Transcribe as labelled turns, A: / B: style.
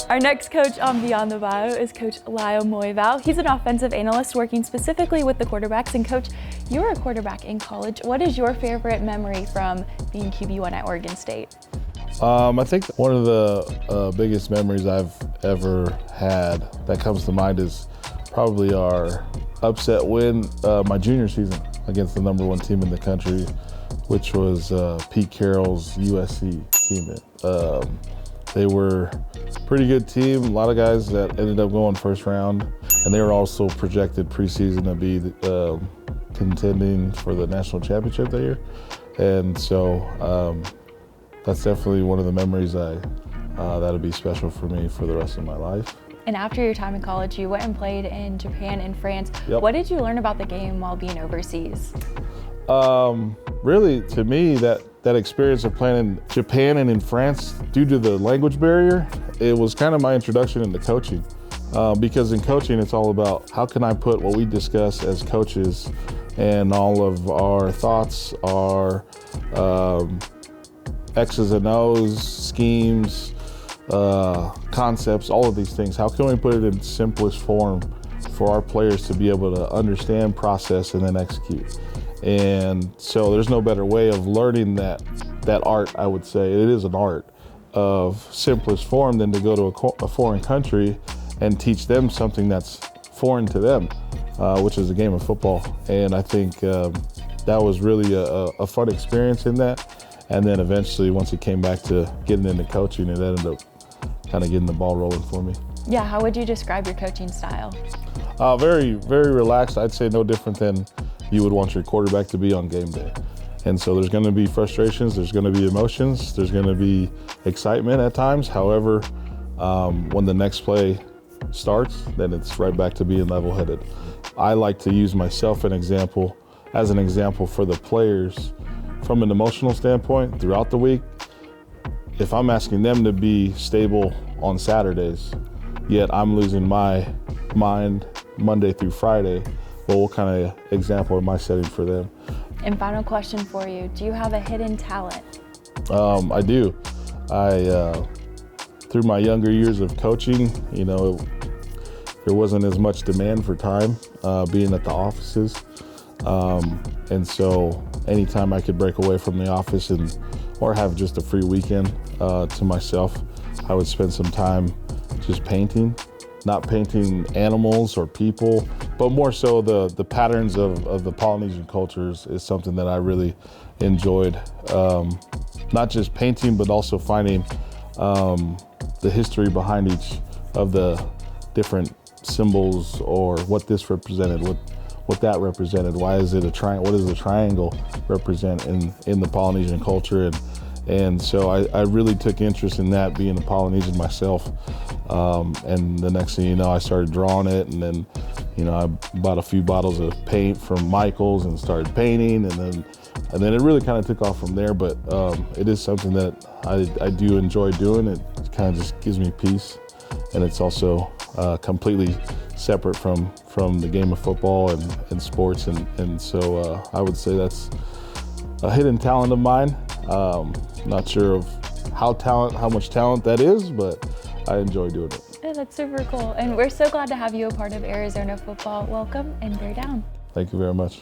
A: Our next coach on Beyond the Bio is Coach Lyle Moevoa. He's an offensive analyst working specifically with the quarterbacks. And Coach, you were a quarterback in college. What is your favorite memory from being QB1 at Oregon State?
B: I think one of the biggest memories I've ever had that comes to mind is probably our upset win my junior season against the #1 team in the country, which was Pete Carroll's USC team. They were a pretty good team, a lot of guys that ended up going first round, and they were also projected preseason to be contending for the national championship that year. And so that's definitely one of the memories that'll be special for me for the rest of my life.
A: And after your time in college, you went and played in Japan and France.
B: Yep.
A: What did you learn about the game while being overseas?
B: Really, to me, that experience of playing in Japan and in France, due to the language barrier, it was kind of my introduction into coaching. Because in coaching, it's all about how can I put what we discuss as coaches and all of our thoughts, our X's and O's, schemes, concepts, all of these things. How can we put it in simplest form for our players to be able to understand, process, and then execute? And so there's no better way of learning that art, I would say. It is an art of simplest form than to go to a foreign country and teach them something that's foreign to them, which is the game of football. And I think that was really a fun experience in that. And then eventually, once it came back to getting into coaching, it ended up kind of getting the ball rolling for me.
A: Yeah, how would you describe your coaching style?
B: Very, very relaxed. I'd say no different than you would want your quarterback to be on game day. And so there's going to be frustrations, there's going to be emotions, there's going to be excitement at times. However, when the next play starts, then it's right back to being level-headed. I like to use myself as an example for the players from an emotional standpoint throughout the week. If I'm asking them to be stable on Saturdays, yet I'm losing my mind Monday through Friday, well, what kind of example am I setting for them?
A: And final question for you, do you have a hidden talent?
B: I do. Through my younger years of coaching, there wasn't as much demand for time being at the offices. And so anytime I could break away from the office or have just a free weekend to myself, I would spend some time just painting. Not painting animals or people, but more so the patterns of the Polynesian cultures is something that I really enjoyed. Not just painting, but also finding the history behind each of the different symbols, or what this represented, what that represented. Why is it a triangle? What does the triangle represent in the Polynesian culture? And so I really took interest in that, being a Polynesian myself. And the next thing you know, I started drawing it, and then, I bought a few bottles of paint from Michael's and started painting, and then it really kind of took off from there. But it is something that I do enjoy doing. It kind of just gives me peace, and it's also completely separate from the game of football and sports, and so I would say that's a hidden talent of mine. Not sure of how much talent that is, but I enjoy doing it.
A: Yeah, that's super cool. And we're so glad to have you a part of Arizona football. Welcome and bear down.
B: Thank you very much.